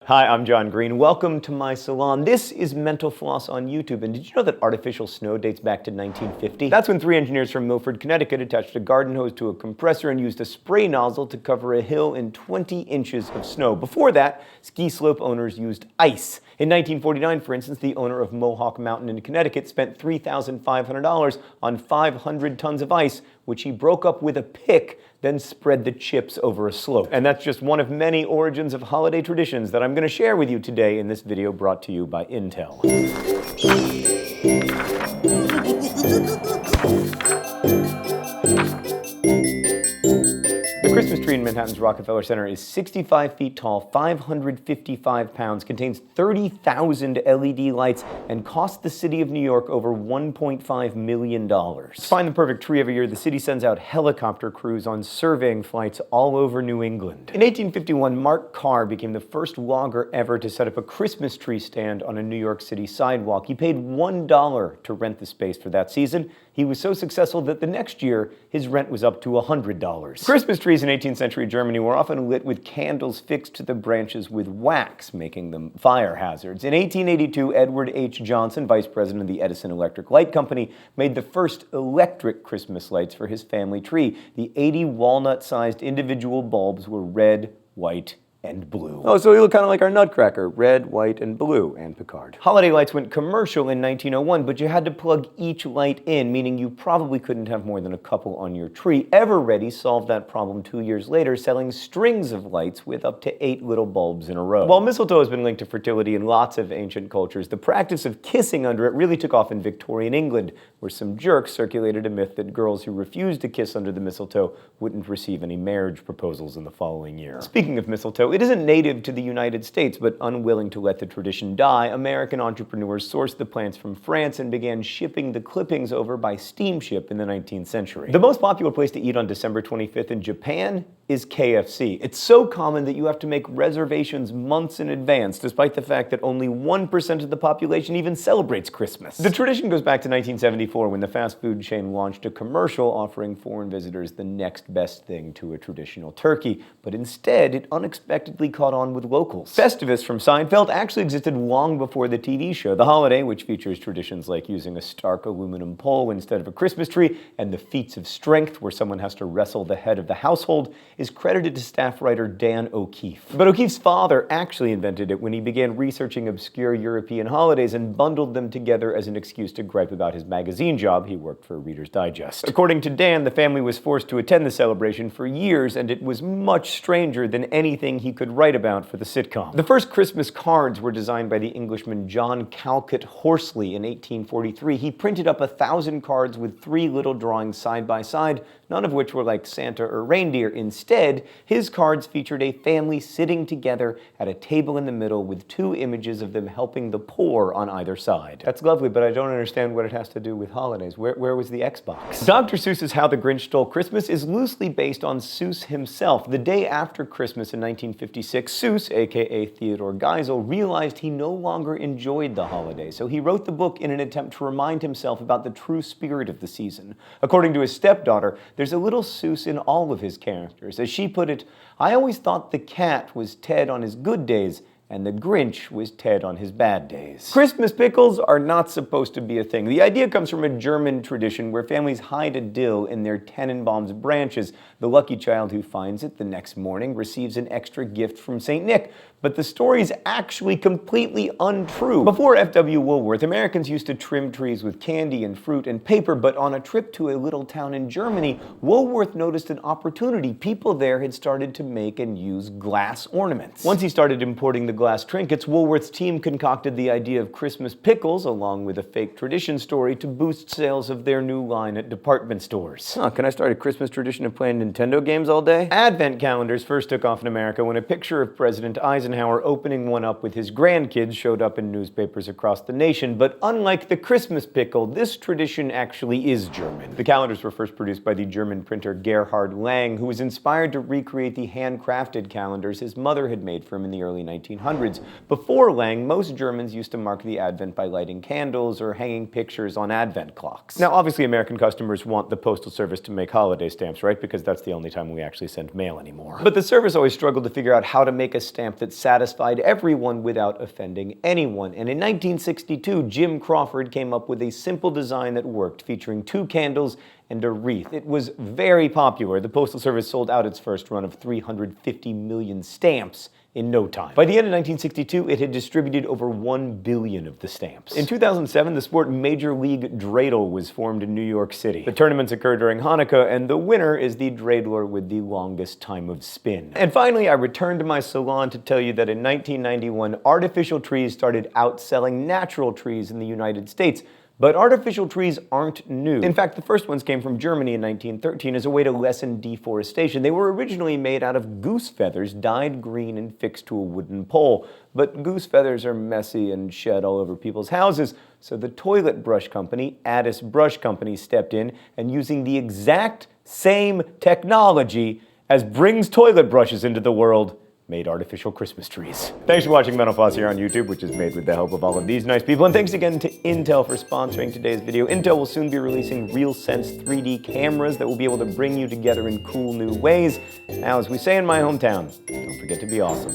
Hi, I'm John Green. Welcome to my salon. This is Mental Floss on YouTube. And did you know that artificial snow dates back to 1950? That's when three engineers from Milford, Connecticut attached a garden hose to a compressor and used a spray nozzle to cover a hill in 20 inches of snow. Before that, ski slope owners used ice. In 1949, for instance, the owner of Mohawk Mountain in Connecticut spent $3,500 on 500 tons of ice, which he broke up with a pick, then spread the chips over a slope. And that's just one of many origins of holiday traditions that I'm going to share with you today in this video brought to you by Intel. The Christmas tree in Manhattan's Rockefeller Center is 65 feet tall, 555 pounds, contains 30,000 LED lights, and cost the city of New York over $1.5 million. To find the perfect tree every year, the city sends out helicopter crews on surveying flights all over New England. In 1851, Mark Carr became the first logger ever to set up a Christmas tree stand on a New York City sidewalk. He paid $1 to rent the space for that season. He was so successful that the next year, his rent was up to $100. Christmas trees in 18th century Germany were often lit with candles fixed to the branches with wax, making them fire hazards. In 1882, Edward H. Johnson, vice president of the Edison Electric Light Company, made the first electric Christmas lights for his family tree. The 80 walnut-sized individual bulbs were red, white, and blue. Oh, so you look kind of like our Nutcracker, red, white, and blue, and Picard. Holiday lights went commercial in 1901, but you had to plug each light in, meaning you probably couldn't have more than a couple on your tree. Everready solved that problem 2 years later, selling strings of lights with up to 8 little bulbs in a row. While mistletoe has been linked to fertility in lots of ancient cultures, the practice of kissing under it really took off in Victorian England, where some jerks circulated a myth that girls who refused to kiss under the mistletoe wouldn't receive any marriage proposals in the following year. Speaking of mistletoe, it isn't native to the United States, but unwilling to let the tradition die, American entrepreneurs sourced the plants from France and began shipping the clippings over by steamship in the 19th century. The most popular place to eat on December 25th in Japan is KFC. It's so common that you have to make reservations months in advance, despite the fact that only 1% of the population even celebrates Christmas. The tradition goes back to 1974 when the fast food chain launched a commercial offering foreign visitors the next best thing to a traditional turkey, but instead it unexpectedly caught on with locals. Festivus from Seinfeld actually existed long before the TV show. The holiday, which features traditions like using a stark aluminum pole instead of a Christmas tree, and the feats of strength where someone has to wrestle the head of the household, is credited to staff writer Dan O'Keefe. But O'Keefe's father actually invented it when he began researching obscure European holidays and bundled them together as an excuse to gripe about his magazine job. He worked for Reader's Digest. According to Dan, the family was forced to attend the celebration for years, and it was much stranger than anything he could write about for the sitcom. The first Christmas cards were designed by the Englishman John Calcutt Horsley in 1843. He printed up 1,000 cards with 3 little drawings side by side, none of which were like Santa or reindeer. Instead, his cards featured a family sitting together at a table in the middle with 2 images of them helping the poor on either side. That's lovely, but I don't understand what it has to do with holidays. Where was the Xbox? Dr. Seuss's How the Grinch Stole Christmas is loosely based on Seuss himself. The day after Christmas in 1956, Seuss, aka Theodore Geisel, realized he no longer enjoyed the holiday, so he wrote the book in an attempt to remind himself about the true spirit of the season. According to his stepdaughter, there's a little Seuss in all of his characters. As she put it, "I always thought the cat was Ted on his good days, and the Grinch was Ted on his bad days." Christmas pickles are not supposed to be a thing. The idea comes from a German tradition where families hide a dill in their Tannenbaum's branches. The lucky child who finds it the next morning receives an extra gift from St. Nick. But the story is actually completely untrue. Before F.W. Woolworth, Americans used to trim trees with candy and fruit and paper, but on a trip to a little town in Germany, Woolworth noticed an opportunity. People there had started to make and use glass ornaments. Once he started importing the glass trinkets, Woolworth's team concocted the idea of Christmas pickles, along with a fake tradition story, to boost sales of their new line at department stores. Can I start a Christmas tradition of playing Nintendo games all day? Advent calendars first took off in America when a picture of President Eisenhower opening one up with his grandkids showed up in newspapers across the nation. But unlike the Christmas pickle, this tradition actually is German. The calendars were first produced by the German printer Gerhard Lang, who was inspired to recreate the handcrafted calendars his mother had made for him in the early 1900s. Before Lang, most Germans used to mark the Advent by lighting candles or hanging pictures on Advent clocks. Now, obviously, American customers want the Postal Service to make holiday stamps, right? Because that's the only time we actually send mail anymore. But the service always struggled to figure out how to make a stamp that satisfied everyone without offending anyone. And in 1962, Jim Crawford came up with a simple design that worked, featuring 2 candles and a wreath. It was very popular. The Postal Service sold out its first run of 350 million stamps in no time. By the end of 1962, it had distributed over 1 billion of the stamps. In 2007, the sport Major League Dreidel was formed in New York City. The tournaments occur during Hanukkah, and the winner is the dreidler with the longest time of spin. And finally, I returned to my salon to tell you that in 1991, artificial trees started outselling natural trees in the United States. But artificial trees aren't new. In fact, the first ones came from Germany in 1913 as a way to lessen deforestation. They were originally made out of goose feathers, dyed green and fixed to a wooden pole. But goose feathers are messy and shed all over people's houses, so the toilet brush company, Addis Brush Company, stepped in and, using the exact same technology as brings toilet brushes into the world, made artificial Christmas trees. Thanks for watching Mental Floss here on YouTube, which is made with the help of all of these nice people. And thanks again to Intel for sponsoring today's video. Intel will soon be releasing RealSense 3D cameras that will be able to bring you together in cool new ways. Now, as we say in my hometown, don't forget to be awesome.